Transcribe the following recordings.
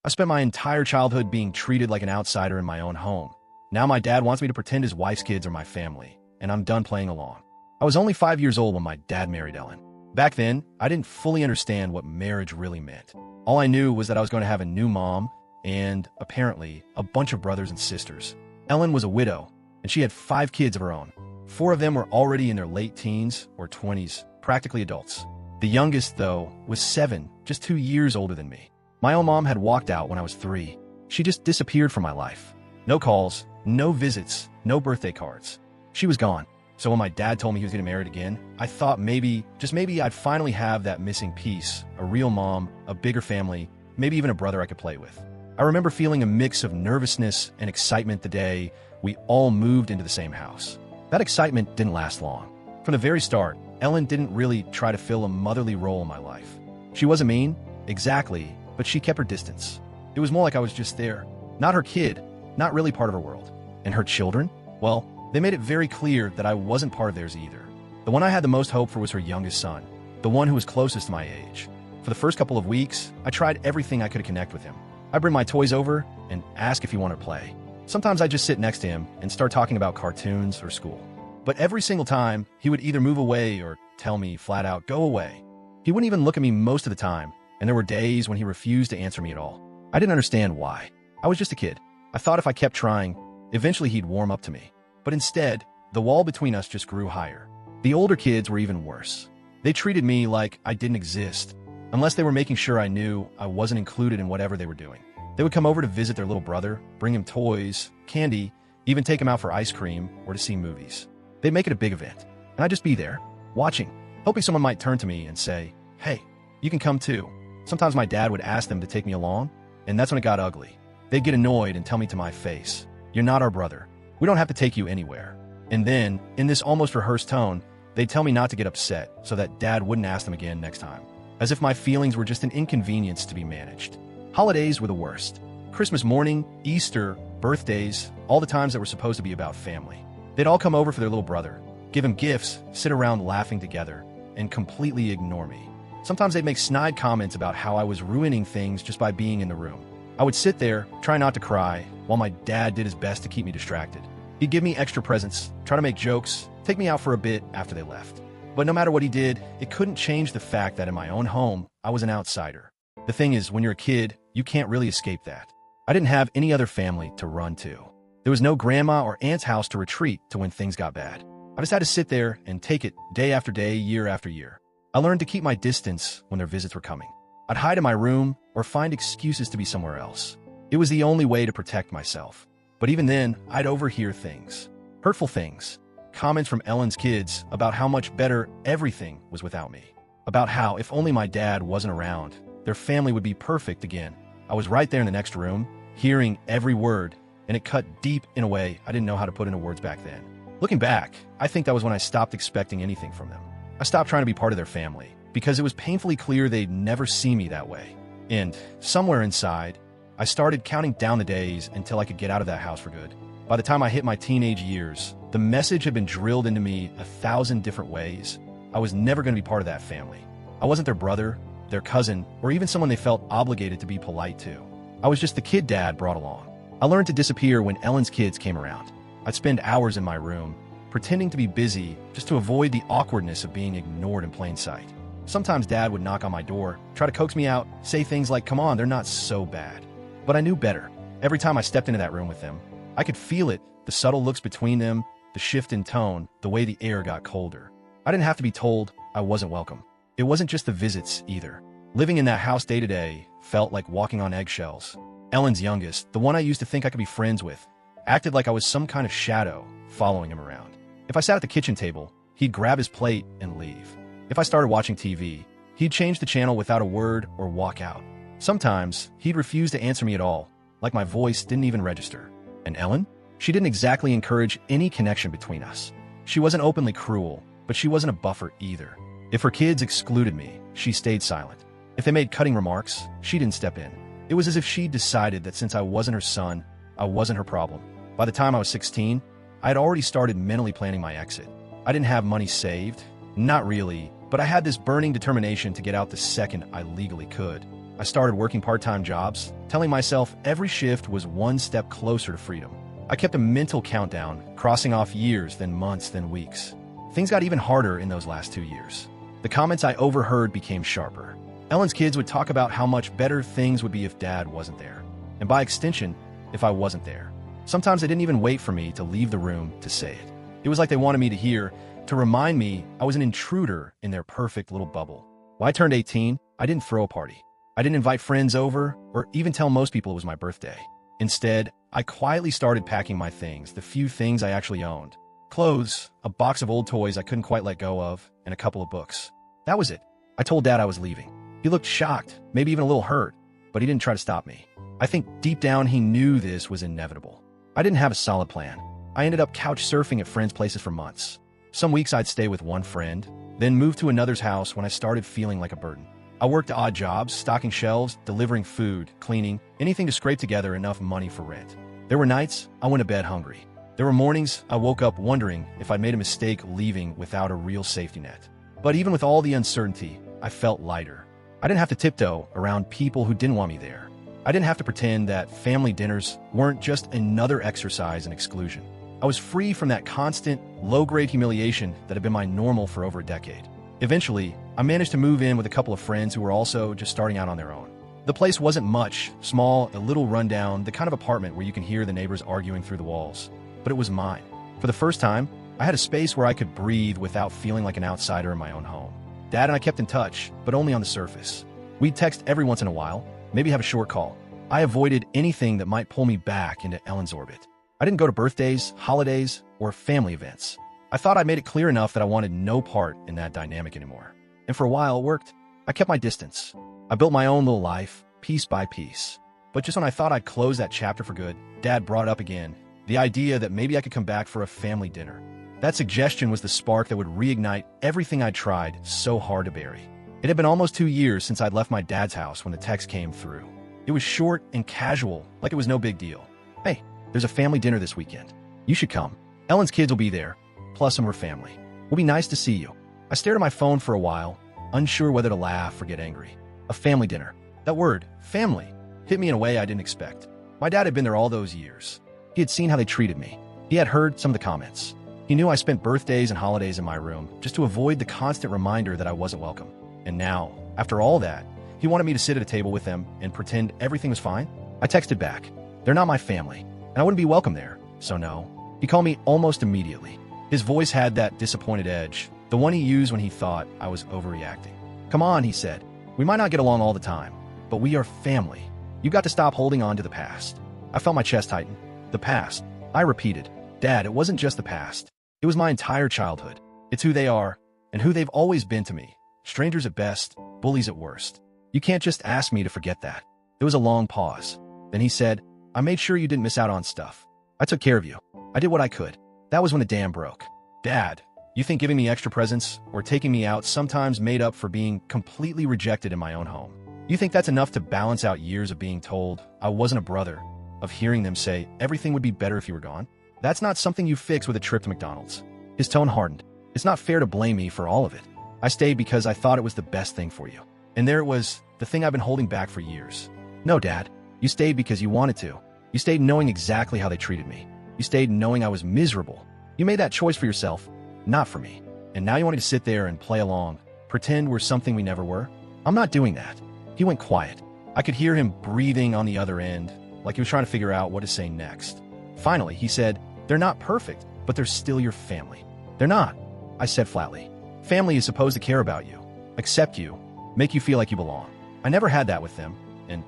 I spent my entire childhood being treated like an outsider in my own home. Now my dad wants me to pretend his wife's kids are my family, and I'm done playing along. I was only 5 years old when my dad married Ellen. Back then, I didn't fully understand what marriage really meant. All I knew was that I was going to have a new mom and, apparently, a bunch of brothers and sisters. Ellen was a widow, and she had 5 kids of her own. 4 of them were already in their late teens or 20s, practically adults. The youngest, though, was 7, just 2 years older than me. My own mom had walked out when I was 3. She just disappeared from my life. No calls, no visits, no birthday cards. She was gone. So when my dad told me he was getting married again, I thought maybe, just maybe, I'd finally have that missing piece, a real mom, a bigger family, maybe even a brother I could play with. I remember feeling a mix of nervousness and excitement the day we all moved into the same house. That excitement didn't last long. From the very start, Ellen didn't really try to fill a motherly role in my life. She wasn't mean, exactly, but she kept her distance. It was more like I was just there, not her kid, not really part of her world. And her children? Well, they made it very clear that I wasn't part of theirs either. The one I had the most hope for was her youngest son, the one who was closest to my age. For the first couple of weeks, I tried everything I could to connect with him. I'd bring my toys over and ask if he wanted to play. Sometimes I'd just sit next to him and start talking about cartoons or school. But every single time, he would either move away or tell me flat out, go away. He wouldn't even look at me most of the time, and there were days when he refused to answer me at all. I didn't understand why. I was just a kid. I thought if I kept trying, eventually he'd warm up to me. But instead, the wall between us just grew higher. The older kids were even worse. They treated me like I didn't exist, unless they were making sure I knew I wasn't included in whatever they were doing. They would come over to visit their little brother, bring him toys, candy, even take him out for ice cream or to see movies. They'd make it a big event, and I'd just be there, watching, hoping someone might turn to me and say, hey, you can come too. Sometimes my dad would ask them to take me along, and that's when it got ugly. They'd get annoyed and tell me to my face, you're not our brother. We don't have to take you anywhere. And then, in this almost rehearsed tone, they'd tell me not to get upset so that dad wouldn't ask them again next time. As if my feelings were just an inconvenience to be managed. Holidays were the worst. Christmas morning, Easter, birthdays, all the times that were supposed to be about family. They'd all come over for their little brother, give him gifts, sit around laughing together, and completely ignore me. Sometimes they'd make snide comments about how I was ruining things just by being in the room. I would sit there, try not to cry, while my dad did his best to keep me distracted. He'd give me extra presents, try to make jokes, take me out for a bit after they left. But no matter what he did, it couldn't change the fact that in my own home, I was an outsider. The thing is, when you're a kid, you can't really escape that. I didn't have any other family to run to. There was no grandma or aunt's house to retreat to when things got bad. I just had to sit there and take it day after day, year after year. I learned to keep my distance when their visits were coming. I'd hide in my room or find excuses to be somewhere else. It was the only way to protect myself. But even then, I'd overhear things. Hurtful things. Comments from Ellen's kids about how much better everything was without me. About how, if only my dad wasn't around, their family would be perfect again. I was right there in the next room, hearing every word, and it cut deep in a way I didn't know how to put into words back then. Looking back, I think that was when I stopped expecting anything from them. I stopped trying to be part of their family, because it was painfully clear they'd never see me that way. And somewhere inside, I started counting down the days until I could get out of that house for good. By the time I hit my teenage years, the message had been drilled into me 1,000 different ways. I was never going to be part of that family. I wasn't their brother, their cousin, or even someone they felt obligated to be polite to. I was just the kid dad brought along. I learned to disappear when Ellen's kids came around. I'd spend hours in my room, pretending to be busy just to avoid the awkwardness of being ignored in plain sight. Sometimes Dad would knock on my door, try to coax me out, say things like, come on, they're not so bad. But I knew better. Every time I stepped into that room with them, I could feel it, the subtle looks between them, the shift in tone, the way the air got colder. I didn't have to be told I wasn't welcome. It wasn't just the visits, either. Living in that house day to day felt like walking on eggshells. Ellen's youngest, the one I used to think I could be friends with, acted like I was some kind of shadow following him around. If I sat at the kitchen table, he'd grab his plate and leave. If I started watching TV, he'd change the channel without a word or walk out. Sometimes, he'd refuse to answer me at all, like my voice didn't even register. And Ellen? She didn't exactly encourage any connection between us. She wasn't openly cruel, but she wasn't a buffer either. If her kids excluded me, she stayed silent. If they made cutting remarks, she didn't step in. It was as if she'd decided that since I wasn't her son, I wasn't her problem. By the time I was 16, I had already started mentally planning my exit. I didn't have money saved, not really, but I had this burning determination to get out the second I legally could. I I started working part-time jobs, telling myself every shift was one step closer to freedom. I kept a mental countdown, crossing off years, then months, then weeks. Things got even harder in those last 2 years. The comments I overheard became sharper. Ellen's kids would talk about how much better things would be if Dad wasn't there. And by extension, if I wasn't there. Sometimes they didn't even wait for me to leave the room to say it. It was like they wanted me to hear, to remind me I was an intruder in their perfect little bubble. When I turned 18, I didn't throw a party. I didn't invite friends over, or even tell most people it was my birthday. Instead, I quietly started packing my things, the few things I actually owned. Clothes, a box of old toys I couldn't quite let go of, and a couple of books. That was it. I told Dad I was leaving. He looked shocked, maybe even a little hurt, but he didn't try to stop me. I think deep down he knew this was inevitable. I didn't have a solid plan. I ended up couch surfing at friends' places for months. Some weeks I'd stay with one friend, then move to another's house when I started feeling like a burden. I worked odd jobs, stocking shelves, delivering food, cleaning, anything to scrape together enough money for rent. There were nights I went to bed hungry. There were mornings I woke up wondering if I'd made a mistake leaving without a real safety net. But even with all the uncertainty, I felt lighter. I didn't have to tiptoe around people who didn't want me there. I didn't have to pretend that family dinners weren't just another exercise in exclusion. I was free from that constant, low-grade humiliation that had been my normal for over a decade. Eventually, I managed to move in with a couple of friends who were also just starting out on their own. The place wasn't much, small, a little rundown, the kind of apartment where you can hear the neighbors arguing through the walls. But it was mine. For the first time, I had a space where I could breathe without feeling like an outsider in my own home. Dad and I kept in touch, but only on the surface. We'd text every once in a while, maybe have a short call. I avoided anything that might pull me back into Ellen's orbit. I didn't go to birthdays, holidays, or family events. I thought I made it clear enough that I wanted no part in that dynamic anymore. And for a while it worked. I kept my distance. I built my own little life, piece by piece. But just when I thought I'd close that chapter for good, Dad brought up again the idea that maybe I could come back for a family dinner. That suggestion was the spark that would reignite everything I'd tried so hard to bury. It had been almost 2 years since I'd left my dad's house when the text came through. It was short and casual, like it was no big deal. Hey, there's a family dinner this weekend. You should come. Ellen's kids will be there, plus some of her family. It'll be nice to see you. I stared at my phone for a while, unsure whether to laugh or get angry. A family dinner. That word, family, hit me in a way I didn't expect. My dad had been there all those years. He had seen how they treated me. He had heard some of the comments. He knew I spent birthdays and holidays in my room just to avoid the constant reminder that I wasn't welcome. And now, after all that, he wanted me to sit at a table with them and pretend everything was fine? I texted back. They're not my family, and I wouldn't be welcome there, so no. He called me almost immediately. His voice had that disappointed edge, the one he used when he thought I was overreacting. Come on, he said. We might not get along all the time, but we are family. You got to stop holding on to the past. I felt my chest tighten. The past. I repeated. Dad, it wasn't just the past. It was my entire childhood. It's who they are, and who they've always been to me. Strangers at best, bullies at worst. You can't just ask me to forget that. There was a long pause. Then he said, I made sure you didn't miss out on stuff. I took care of you. I did what I could. That was when the dam broke. Dad, you think giving me extra presents or taking me out sometimes made up for being completely rejected in my own home? You think that's enough to balance out years of being told I wasn't a brother, of hearing them say everything would be better if you were gone? That's not something you fix with a trip to McDonald's. His tone hardened. It's not fair to blame me for all of it. I stayed because I thought it was the best thing for you. And there it was, the thing I've been holding back for years. No, Dad. You stayed because you wanted to. You stayed knowing exactly how they treated me. You stayed knowing I was miserable. You made that choice for yourself, not for me. And now you want me to sit there and play along, pretend we're something we never were? I'm not doing that. He went quiet. I could hear him breathing on the other end, like he was trying to figure out what to say next. Finally, he said, they're not perfect, but they're still your family. They're not, I said flatly. Family is supposed to care about you, accept you, make you feel like you belong. I never had that with them, and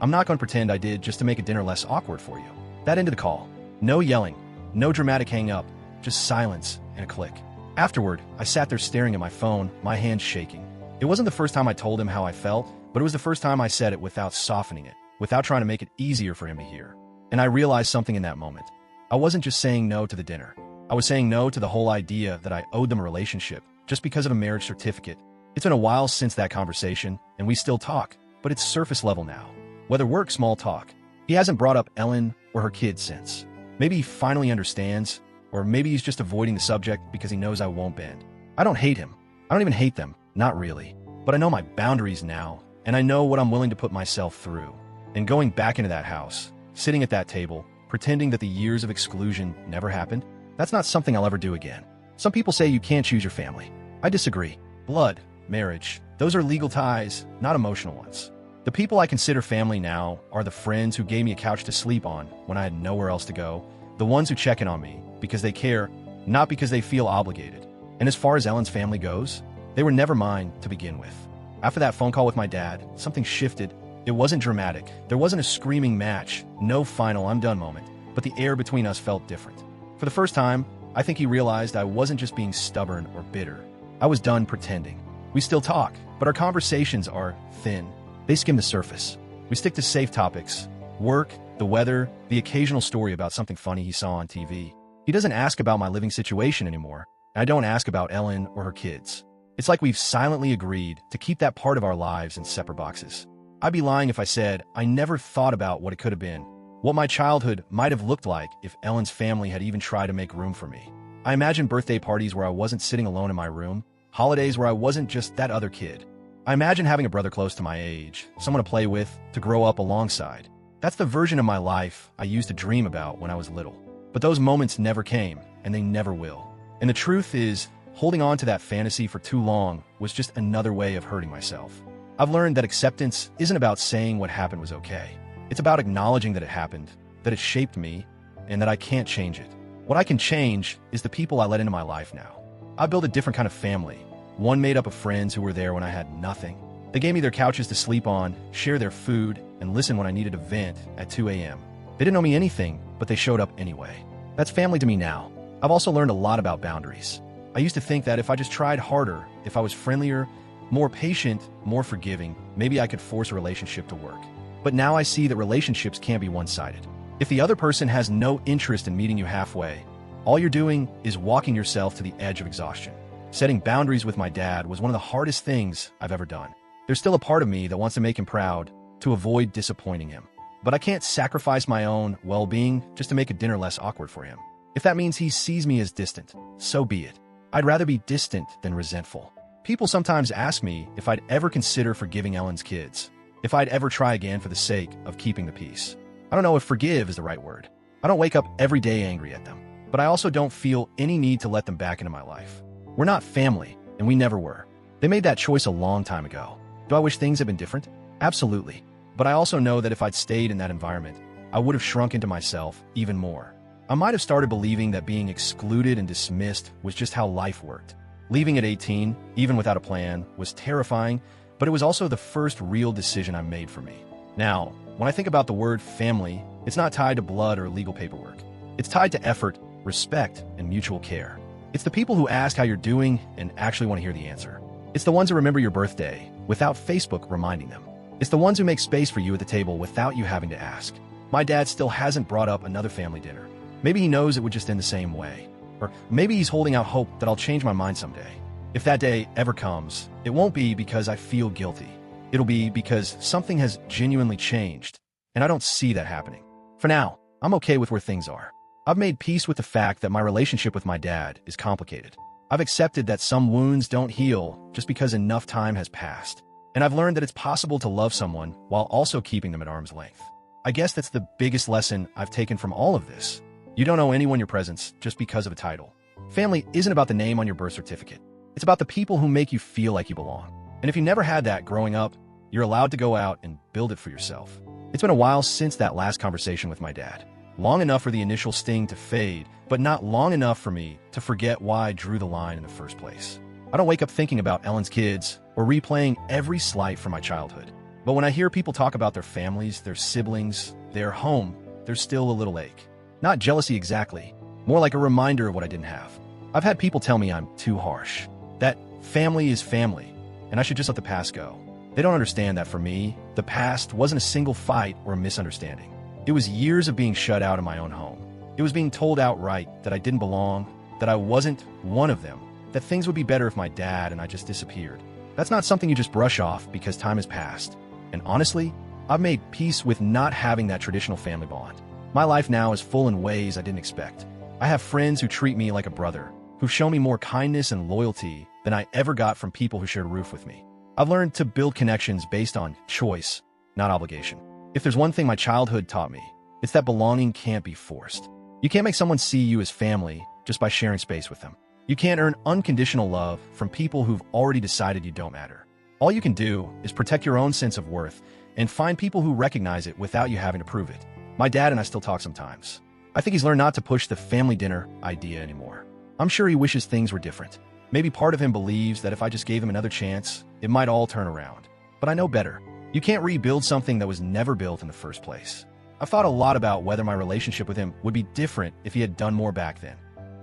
I'm not going to pretend I did just to make a dinner less awkward for you. That ended the call. No yelling, no dramatic hang up, just silence and a click. Afterward, I sat there staring at my phone, my hands shaking. It wasn't the first time I told him how I felt, but it was the first time I said it without softening it, without trying to make it easier for him to hear. And I realized something in that moment. I wasn't just saying no to the dinner. I was saying no to the whole idea that I owed them a relationship just because of a marriage certificate. It's been a while since that conversation, and we still talk, but it's surface level now. Whether work, small talk. He hasn't brought up Ellen or her kids since. Maybe he finally understands, or maybe he's just avoiding the subject because he knows I won't bend. I don't hate him. I don't even hate them, not really. But I know my boundaries now, and I know what I'm willing to put myself through. And going back into that house, sitting at that table, pretending that the years of exclusion never happened, that's not something I'll ever do again. Some people say you can't choose your family. I disagree. Blood, marriage, those are legal ties, not emotional ones. The people I consider family now are the friends who gave me a couch to sleep on when I had nowhere else to go, the ones who check in on me because they care, not because they feel obligated. And as far as Ellen's family goes, they were never mine to begin with. After that phone call with my dad, something shifted. It wasn't dramatic. There wasn't a screaming match, no final I'm done moment, but the air between us felt different. For the first time, I think he realized I wasn't just being stubborn or bitter. I was done pretending. We still talk, but our conversations are thin. They skim the surface. We stick to safe topics: work, the weather, the occasional story about something funny he saw on TV. He doesn't ask about my living situation anymore, and I don't ask about Ellen or her kids. It's like we've silently agreed to keep that part of our lives in separate boxes. I'd be lying if I said I never thought about what it could have been, what my childhood might have looked like if Ellen's family had even tried to make room for me. I imagine birthday parties where I wasn't sitting alone in my room, holidays where I wasn't just that other kid. I imagine having a brother close to my age, someone to play with, to grow up alongside. That's the version of my life I used to dream about when I was little. But those moments never came, and they never will. And the truth is, holding on to that fantasy for too long was just another way of hurting myself. I've learned that acceptance isn't about saying what happened was okay. It's about acknowledging that it happened, that it shaped me, and that I can't change it. What I can change is the people I let into my life now. I built a different kind of family, one made up of friends who were there when I had nothing. They gave me their couches to sleep on, share their food, and listen when I needed a vent at 2 a.m. They didn't know me anything, but they showed up anyway. That's family to me now. I've also learned a lot about boundaries. I used to think that if I just tried harder, if I was friendlier, more patient, more forgiving, maybe I could force a relationship to work. But now I see that relationships can't be one-sided. If the other person has no interest in meeting you halfway, all you're doing is walking yourself to the edge of exhaustion. Setting boundaries with my dad was one of the hardest things I've ever done. There's still a part of me that wants to make him proud, to avoid disappointing him. But I can't sacrifice my own well-being just to make a dinner less awkward for him. If that means he sees me as distant, so be it. I'd rather be distant than resentful. People sometimes ask me if I'd ever consider forgiving Ellen's kids, if I'd ever try again for the sake of keeping the peace. I don't know if forgive is the right word. I don't wake up every day angry at them, but I also don't feel any need to let them back into my life. We're not family, and we never were. They made that choice a long time ago. Do I wish things had been different? Absolutely. But I also know that if I'd stayed in that environment, I would have shrunk into myself even more. I might have started believing that being excluded and dismissed was just how life worked. Leaving at 18, even without a plan, was terrifying, but it was also the first real decision I made for me. Now, when I think about the word family, it's not tied to blood or legal paperwork. It's tied to effort, respect, and mutual care. It's the people who ask how you're doing and actually want to hear the answer. It's the ones who remember your birthday without Facebook reminding them. It's the ones who make space for you at the table without you having to ask. My dad still hasn't brought up another family dinner. Maybe he knows it would just end the same way. Or maybe he's holding out hope that I'll change my mind someday. If that day ever comes, it won't be because I feel guilty. It'll be because something has genuinely changed, and I don't see that happening. For now, I'm okay with where things are. I've made peace with the fact that my relationship with my dad is complicated. I've accepted that some wounds don't heal just because enough time has passed. And I've learned that it's possible to love someone while also keeping them at arm's length. I guess that's the biggest lesson I've taken from all of this. You don't owe anyone your presence just because of a title. Family isn't about the name on your birth certificate. It's about the people who make you feel like you belong. And if you never had that growing up, you're allowed to go out and build it for yourself. It's been a while since that last conversation with my dad. Long enough for the initial sting to fade, but not long enough for me to forget why I drew the line in the first place. I don't wake up thinking about Ellen's kids or replaying every slight from my childhood. But when I hear people talk about their families, their siblings, their home, there's still a little ache. Not jealousy exactly, more like a reminder of what I didn't have. I've had people tell me I'm too harsh, that family is family, and I should just let the past go. They don't understand that for me, the past wasn't a single fight or a misunderstanding. It was years of being shut out of my own home. It was being told outright that I didn't belong, that I wasn't one of them, that things would be better if my dad and I just disappeared. That's not something you just brush off because time has passed. And honestly, I've made peace with not having that traditional family bond. My life now is full in ways I didn't expect. I have friends who treat me like a brother, who show me more kindness and loyalty than I ever got from people who shared a roof with me. I've learned to build connections based on choice, not obligation. If there's one thing my childhood taught me, it's that belonging can't be forced. You can't make someone see you as family just by sharing space with them. You can't earn unconditional love from people who've already decided you don't matter. All you can do is protect your own sense of worth and find people who recognize it without you having to prove it. My dad and I still talk sometimes. I think he's learned not to push the family dinner idea anymore. I'm sure he wishes things were different. Maybe part of him believes that if I just gave him another chance, it might all turn around. But I know better. You can't rebuild something that was never built in the first place. I've thought a lot about whether my relationship with him would be different if he had done more back then.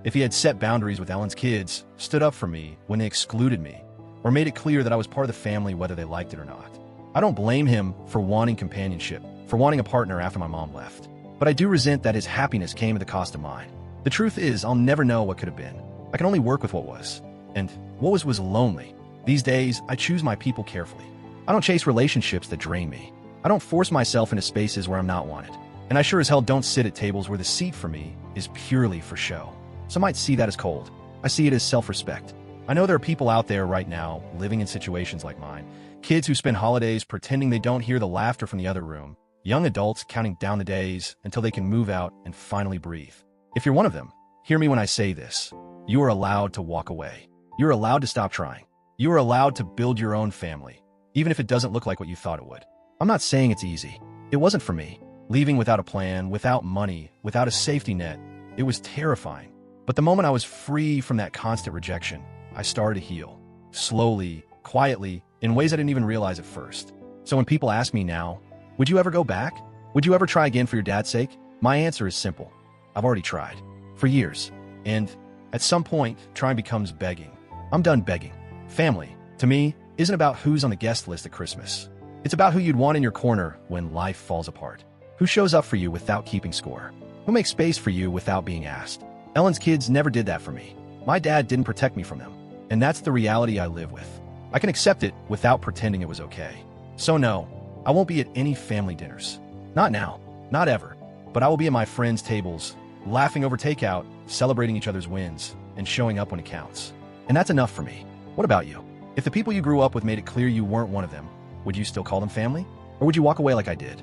If he had set boundaries with Ellen's kids, stood up for me when they excluded me, or made it clear that I was part of the family whether they liked it or not. I don't blame him for wanting companionship, for wanting a partner after my mom left. But I do resent that his happiness came at the cost of mine. The truth is, I'll never know what could have been. I can only work with what was. And what was lonely. These days, I choose my people carefully. I don't chase relationships that drain me. I don't force myself into spaces where I'm not wanted. And I sure as hell don't sit at tables where the seat for me is purely for show. Some might see that as cold. I see it as self-respect. I know there are people out there right now living in situations like mine. Kids who spend holidays pretending they don't hear the laughter from the other room. Young adults counting down the days until they can move out and finally breathe. If you're one of them, hear me when I say this. You are allowed to walk away. You're allowed to stop trying. You are allowed to build your own family, even if it doesn't look like what you thought it would. I'm not saying it's easy. It wasn't for me. Leaving without a plan, without money, without a safety net, it was terrifying. But the moment I was free from that constant rejection, I started to heal. Slowly, quietly, in ways I didn't even realize at first. So when people ask me now, would you ever go back? Would you ever try again for your dad's sake? My answer is simple. I've already tried. For years. And at some point, trying becomes begging. I'm done begging. Family, to me, isn't about who's on the guest list at Christmas. It's about who you'd want in your corner when life falls apart. Who shows up for you without keeping score? Who makes space for you without being asked? Ellen's kids never did that for me. My dad didn't protect me from them. And that's the reality I live with. I can accept it without pretending it was okay. So no, I won't be at any family dinners. Not now. Not ever. But I will be at my friends' tables, laughing over takeout, celebrating each other's wins, and showing up when it counts. And that's enough for me. What about you? If the people you grew up with made it clear you weren't one of them, would you still call them family? Or would you walk away like I did?